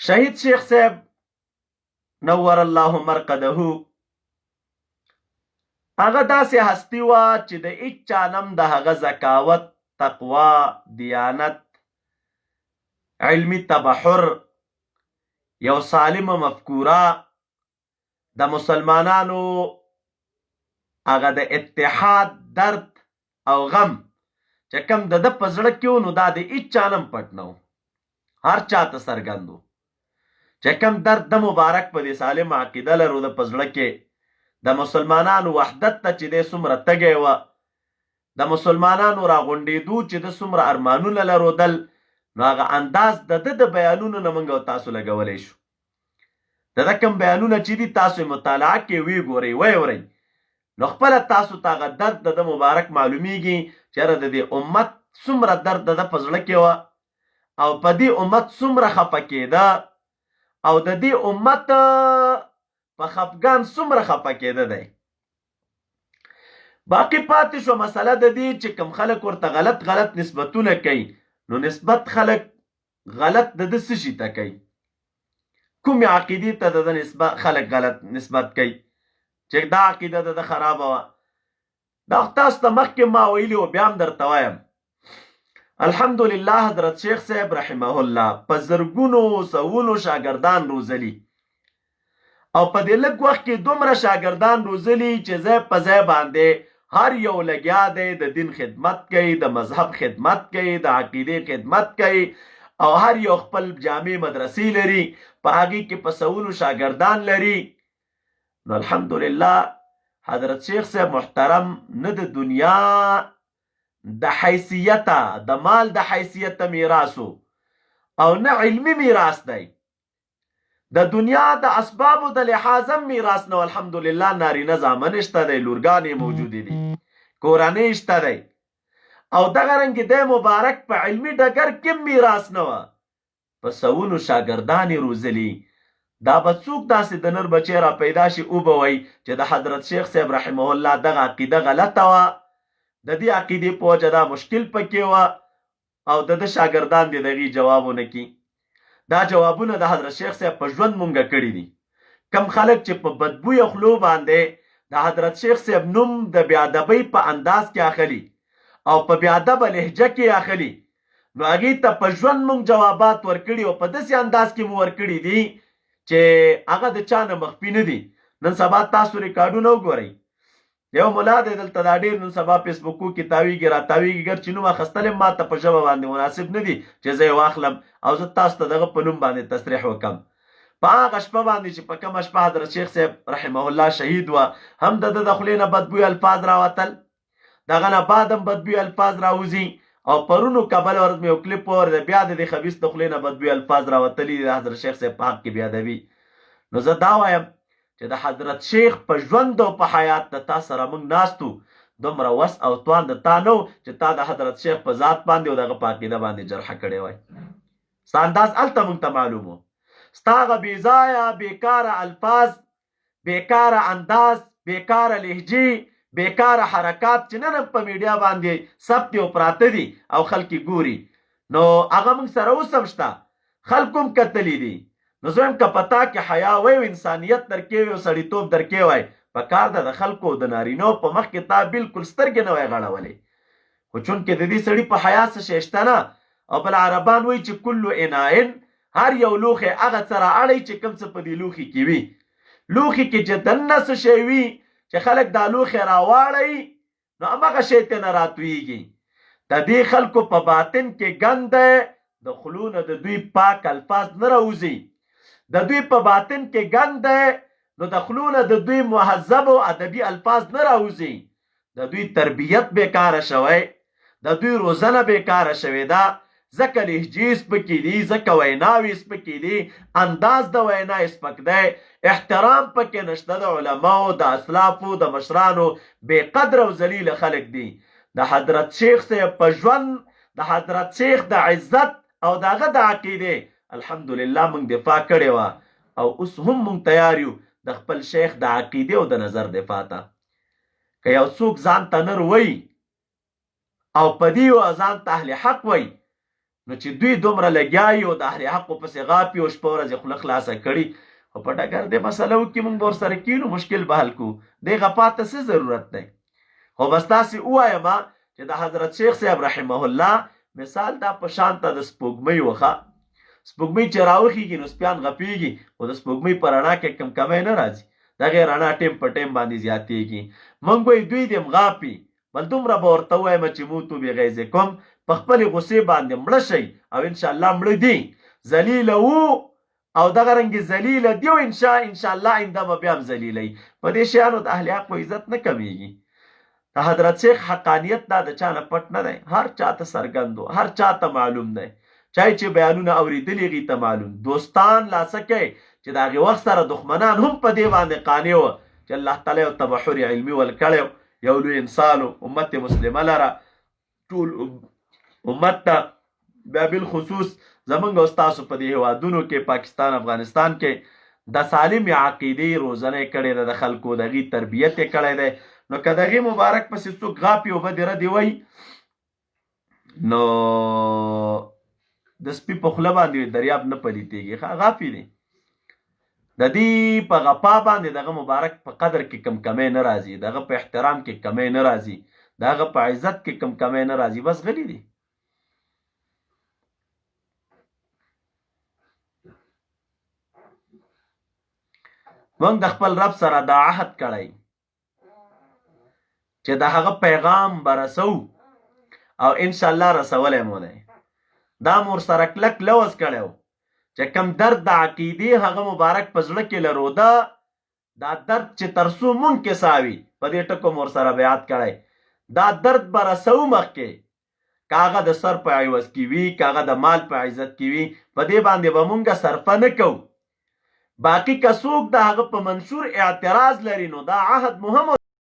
شهید شیخ صاحب نور الله مرقده هغه داسې هستی وه چې د هیچا نم د هغه ذکاوت، تقوا، دیانت، علمی تبحر، یو سالمه مفکوره، د مسلمانانو هغه د اتحاد درد او غم چې کوم د ده په زړه کې و نو دا د هیچا نم پټ نه و، هر چا ته څرګند و چې کوم درد د مبارک په دې سالمه عقیده لرو د په زړه کې د مسلمانانو وحدت ته چې دی څومره تږی وه، د مسلمانانو راغونډېدو چې د څومره ارمانونه لرودل، نو هغه انداز د ده د بیانونو نه موږ او تاسو لګولی شو. د ده کوم بیانونه چې دي تاسو یې مطالعه کې ویې ګورئ ویې اورئ، نو خپله تاسو ته هغه درد د ده مبارک معلومیږي چې یاره د دې امت څومره درد د ده په زړه کې وه او په دې امت څومره خفه کېده او د دې امت په خفګان څومره خفه کېده دی. باقي پاتې شو مسله د دې چې کوم خلک ورته غلط غلط نسبتونه کوي، نو نسبت خلک غلط د ده څه شي ته کوي، کومې عقیدې ته د ده خلک غلط نسبت کوي چې دا عقیده د ده خرابه وه. دا تاسو ته مخکې ما ویلي و، بیا هم درته وایم. الحمدلله حضرت شیخ صاحب رحمه الله په زرګونو سوونو شاګردان روزلي او په دې لږ وخت کې دومره شاګردان روزلي چې ځای په ځای باندې هر یو لګیا دی د دین خدمت کوي، د مذهب خدمت کوي، د عقیدې خدمت کوي او هر یو خپل جامع مدرسې لري، په هغې کې په سوونو شاګردان لري. نو الحمدلله حضرت شیخ صاحب محترم نه د دنیا د حیثیته، د مال د حیثیته میراثو او نه علمی میراث دی، د دنیا د اسبابو د لحاظ هم میراث نه. الحمدلله نارینه زامن شته دی، لورګانې موجودې دي، کورنۍ شته دی او دغه رنګې دی مبارک په علمي ډګر کې میراث نه وه، په سوونو شاګردان یې روزلي. دا به څوک داسې د نر بچی را پیدا شي وبوئ چې د حضرت شیخ صاحب رحمه الله دغه عقیده غلطه وه، د دې عقیدې په وجه دا مشکل پکې وه او د ده شاګردان دې د هغې جواب ونه کړي. دا جوابونه د حضرت شیخ صاحب په ژوند مونږه کړي دي. کم خلک چې په بدبویه خولو باندې د حضرت شیخ صاحب نوم د بیادبۍ په انداز کې اخلي او په بیادبه لهجه کې اخلي، نو هغې ته په ژوند مونږ جوابات ورکړي او په داسې انداز کې مو ورکړي دي چې هغه د چا نه مخفي نه دي. نن سبا تاسو ریکارډونه وګورئ، یو ملا دی دلته دا ډېر نن سبا فیسبوکو کې تاویږي را تاویږي، ګر چې نوم اخیستل یې ما ته په ژبه باندې مناسب نه دي چې زه یې واخلم او زه تاسو ته دغه په نوم باندې تصریح وکړم. په هغه شپه باندې چې په کومه شپه حضرت شیخ صاحب رحمه الله شهید وه، هم د ده د خولې نه بدبوی الفاظ راوتل، دغه نه بعد هم بدبوی الفاظ راوځي او پرونو کابل ورځ مې یو کلیپ واورېده، بیا د دې خبیث د خولې نه بدبوی الفاظ راوتلي د حضرت شیخ صاحب په حق کې بیادبي. نو زه دا وایم چې د حضرت شیخ په ژوند او په حیات د تا سره موږ ناستو، دومره وس او توان د تا نه و چې تا د حضرت شیخ په ذات باندې او دغه په عقیده باندې جرحه کړې وای. ستا انداز هلته موږ ته معلوم و، ستا هغه بېځایه بېکاره الفاظ، بېکاره انداز، بېکاره لهجې، بېکاره حرکات چې نن په میډیا باندې ثبت او پراته دي او خلک یې ګوري، نو هغه موږ سره اوس هم شته، خلکو هم کتلي دي. نو زه وایم که په تا کې حیا وی او انسانیت درکې وی او سړیتوب درکې وای، په کار ده د خلکو د نارینو په مخ کې تا بلکل سترګې نه وای غړولې، خو چونکې د دې سړي په حیا څه شی شته نه. او بل عربان وایي چې کلو اناء، هر یو لوښی هغه څه رااړئ چې کوم څه په دې لوښي کې وي. لوښي کې چې دننه څه شی وي چې خلک دا لوښی راواړئ نو همغه شی ترې نه راتویږي. د دې خلکو په باطن کې ګند دی، د خولو نه د دوی پاک الفاظ نه راوځي، د دوی په باطن کې ګند دی، نو د خولو نه د دوی مهذب او ادبي الفاظ نه راوځي. د دوی تربیت بیکاره شوی، د دوی روزنه بیکاره شوې ده، ځکه لهجې سپکې دي، ځکه ویناوې سپکې دي، انداز د وینا یې سپک دی، احترام پکې نشته د علماو، د اسلافو، د مشرانو، بې قدره او ذلیله خلک دي. د حضرت شیخ صاحب په ژوند، د حضرت شیخ د عزت او د هغه د عقیدې الحمدلله موږ دفاع کړې وه او اوس هم موږ تیار یو د خپل شیخ د عقیدې او د نظر دفاع ته. که یو څوک ځان ته نر وایي او په دې ځان ته اهل حق وایي، نو چې دوی دومره لګیایي او د اهل حقو پسې غاپي او شپه ورځې خوله خلاصه کړي او په ډګر دې مسله وکړي موږ به ورسره کینو مشکل به حل کړو دې غپا ته څه ضرورت دی خو بس تاسې ووایم چې د حضرت شیخ صاحب رحمه الله مثال دا په شان ته د سپوږمۍ وخه سپوږمۍ چې راوخیږي نو سپیان غپیږي او د سپوږمۍ په رڼا کې کم کمی نه راځي دغې رڼا ټیم په ټیم باندې زیاتېږي موږ وایي دوی دې غاپي بل دومره به ورته ووایم چې موتو بغیظکم په خپلې غصې باندې مړه شئ او انشاءالله مړه دي ذلیله وو او دغه رنګې ذلیله دي او انشاءالله آینده به بیا هم ذلیلوي په دې شیانو د اهل حقو عزت نه کمیږي د حضرت شیخ حقانیت دا د چا نه پټ نه دی هر چا ته څرګند هر چا ته معلوم دی چای چې بیانونه اورېدلي هغې ته معلوم دوستان لاسه کوي چې د هغې وخت سره دښمنان هم په دې باندې قانع وه چې الله تعالی یو تبحر علمي ورکړی یو لوی انسان امت مسلمه لره ټول امت ته بیا بالخصوص زمونږ او ستاسو په دې هېوادونو کې پاکستان افغانستان کې د سالم عقیدې روزنه یې کړې ده د خلکو د هغې تربیت یې کړی دی نو که د هغې مبارک پسې څوک غاپي او بدې ردې وایي نو د سپي په خوله باندې دریاب نه پلیتېږي غاپي دی د دې په غپا باندې دغه مبارک په قدر کې کم کمی نه راځي دغه په احترام کې کمی نه راځي دغه په عزت کې کم کمی نه راځي بس غلی دی موږ د خپل رب سره دا عهد کړی چې د هغه پیغام به رسو او انشاءالله رسولی مو دی دا مور سره کلک لوز کړی چې کم درد د عقیدې هغه مبارک په زړه کې لرو دا درد چې تر څو مونږ کې ساوي په دې ټکو مور سره بیعت کړی دا درد به رسو مخکې که هغه د سر په عوض کې وي که هغه د مال په عزت کې وي په دې باندې به مونږ صرفه نه کوو باقي که څوک د هغه په منشور اعتراض لري نو دا عهد مهم